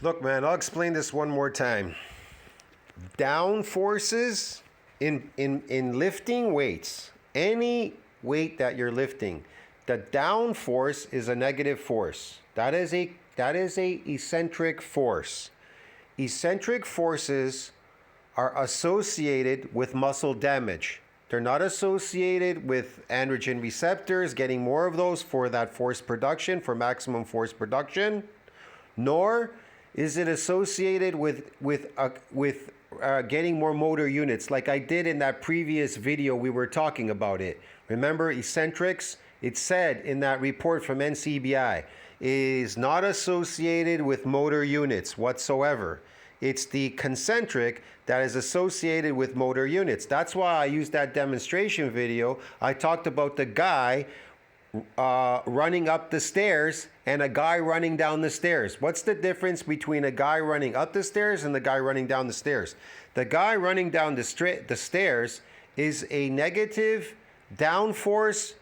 Look, man, I'll explain this one more time. Down forces in lifting weights, any weight that you're lifting, the down force is a negative force. That is a eccentric force. Eccentric forces are associated with muscle damage. They're not associated with androgen receptors, getting more of those for that force production, for maximum force production, nor is it associated with getting more motor units, like I did in that previous video we were talking about it. Remember, eccentrics, it said in that report from NCBI, is not associated with motor units whatsoever. It's the concentric that is associated with motor units. That's why I used that demonstration video. I talked about the guy running up the stairs and a guy running down the stairs. What's the difference between a guy running up the stairs and the guy running down the stairs? The guy running down the stairs is a negative down force.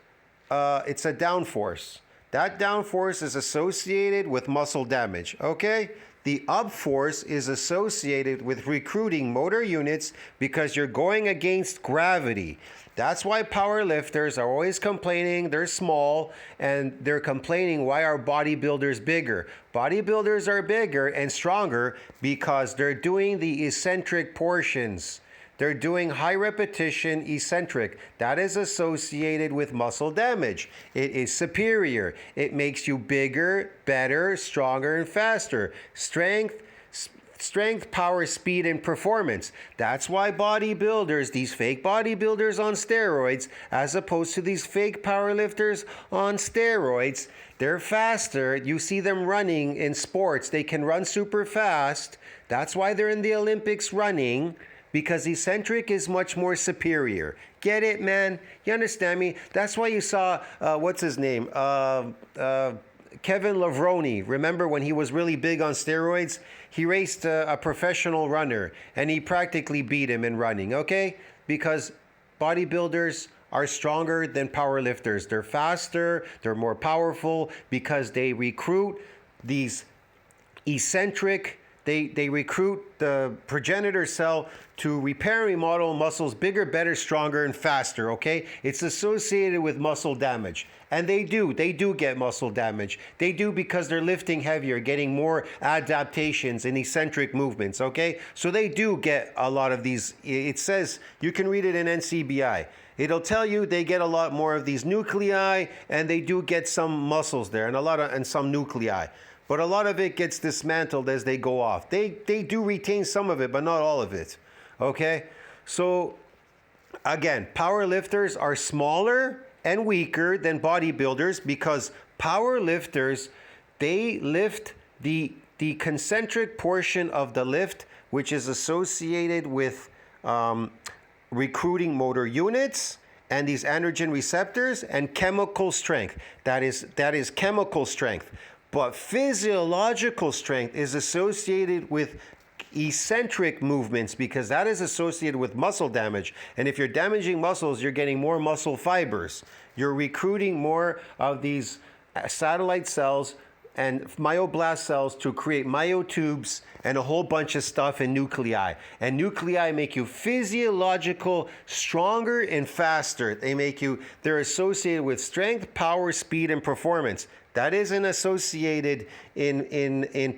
It's a down force. That down force is associated with muscle damage, okay? The up force is associated with recruiting motor units because you're going against gravity. That's why power lifters are always complaining they're small, and they're complaining why are bodybuilders bigger. Bodybuilders are bigger and stronger because they're doing the eccentric portions. They're doing high repetition eccentric. That is associated with muscle damage. It is superior. It makes you bigger, better, stronger, and faster. Strength, power, speed, and performance. That's why bodybuilders, these fake bodybuilders on steroids, as opposed to these fake powerlifters on steroids, they're faster. You see them running in sports. They can run super fast. That's why they're in the Olympics running, because eccentric is much more superior. Get it, man? You understand me? That's why you saw, what's his name? Kevin Lavroni. Remember when he was really big on steroids? He raced a professional runner, and he practically beat him in running, okay? Because bodybuilders are stronger than powerlifters. They're faster, they're more powerful, because they recruit these eccentric. They recruit the progenitor cell to repair and remodel muscles bigger, better, stronger, and faster, okay? It's associated with muscle damage. And they do get muscle damage. They do because they're lifting heavier, getting more adaptations in eccentric movements, okay? So they do get a lot of these. It says, you can read it in NCBI. It'll tell you they get a lot more of these nuclei, and they do get some muscles there, and some nuclei. But a lot of it gets dismantled as they go off. They do retain some of it, but not all of it. Okay? So, again, power lifters are smaller and weaker than bodybuilders because power lifters, they lift the concentric portion of the lift, which is associated with recruiting motor units and these androgen receptors and chemical strength. That is chemical strength. But physiological strength is associated with eccentric movements because that is associated with muscle damage. And if you're damaging muscles, you're getting more muscle fibers. You're recruiting more of these satellite cells and myoblast cells to create myotubes and a whole bunch of stuff in nuclei. And nuclei make you physiological, stronger and faster. They're associated with strength, power, speed, and performance. That isn't associated in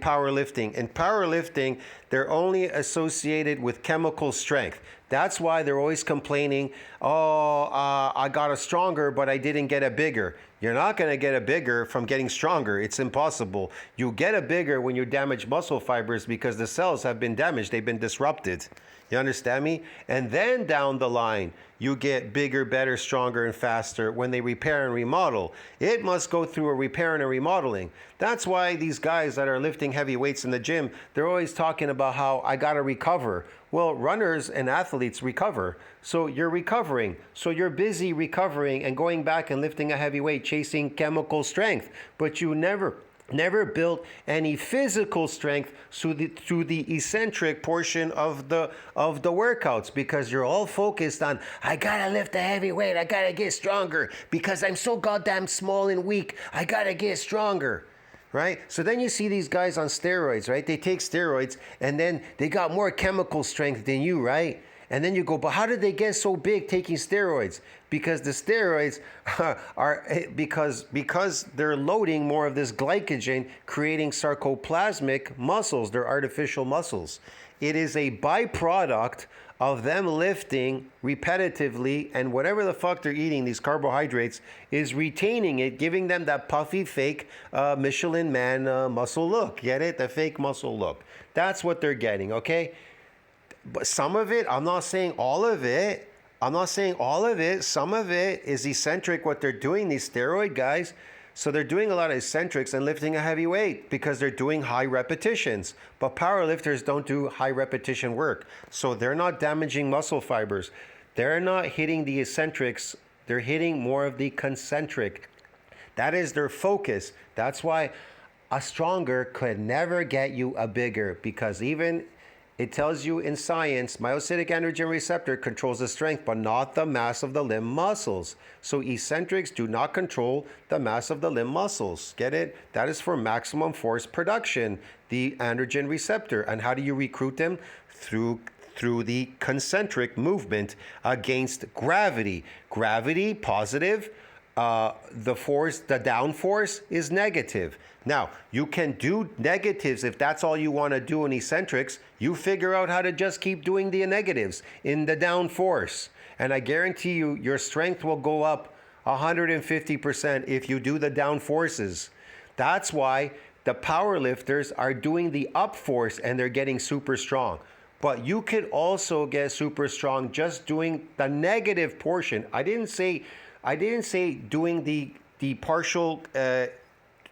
powerlifting. In powerlifting, they're only associated with chemical strength. That's why they're always complaining, I got a stronger, but I didn't get a bigger. You're not going to get a bigger from getting stronger. It's impossible. You get a bigger when you damage muscle fibers because the cells have been damaged. They've been disrupted. You understand me? And then down the line, you get bigger, better, stronger, and faster when they repair and remodel. It must go through a repair and a remodeling. That's why these guys that are lifting heavy weights in the gym, they're always talking about how I got to recover. Well, runners and athletes recover. So you're recovering. So you're busy recovering and going back and lifting a heavy weight, chasing chemical strength. But you never built any physical strength through the eccentric portion of the workouts because you're all focused on, I gotta lift a heavy weight, I gotta get stronger because I'm so goddamn small and weak, I gotta get stronger. right? So then you see these guys on steroids, right? They take steroids and then they got more chemical strength than you, right? And then you go, but how did they get so big taking steroids? Because the steroids are because they're loading more of this glycogen, creating sarcoplasmic muscles. They're artificial muscles. It is a byproduct of them lifting repetitively, and whatever the fuck they're eating, these carbohydrates, is retaining it, giving them that puffy fake Michelin man muscle look. Get it? The fake muscle look. That's what they're getting, okay? But some of it, I'm not saying all of it. I'm not saying all of it. Some of it is eccentric, what they're doing, these steroid guys. So they're doing a lot of eccentrics and lifting a heavy weight because they're doing high repetitions. But power lifters don't do high repetition work. So they're not damaging muscle fibers. They're not hitting the eccentrics. They're hitting more of the concentric. That is their focus. That's why a stronger could never get you a bigger, because even it tells you in science, myocytic androgen receptor controls the strength, but not the mass of the limb muscles. So eccentrics do not control the mass of the limb muscles. Get it? That is for maximum force production, the androgen receptor. And how do you recruit them? Through the concentric movement against gravity. Gravity, positive. The down force is negative. Now, you can do negatives if that's all you want to do in eccentrics. You figure out how to just keep doing the negatives in the down force. And I guarantee you, your strength will go up 150% if you do the down forces. That's why the power lifters are doing the up force and they're getting super strong. But you could also get super strong just doing the negative portion. I didn't say doing the partial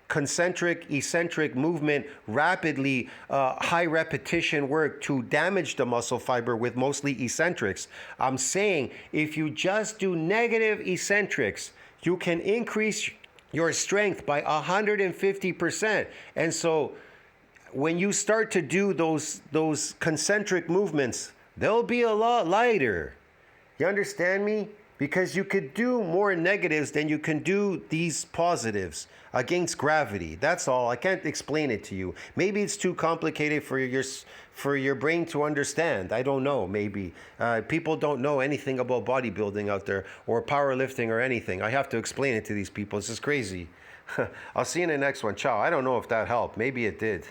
concentric, eccentric movement rapidly, high repetition work to damage the muscle fiber with mostly eccentrics. I'm saying if you just do negative eccentrics, you can increase your strength by 150%. And so when you start to do those concentric movements, they'll be a lot lighter. You understand me? Because you could do more negatives than you can do these positives against gravity. That's all. I can't explain it to you. Maybe it's too complicated for your brain to understand. I don't know. Maybe people don't know anything about bodybuilding out there or powerlifting or anything. I have to explain it to these people. This is crazy. I'll see you in the next one. Ciao. I don't know if that helped. Maybe it did.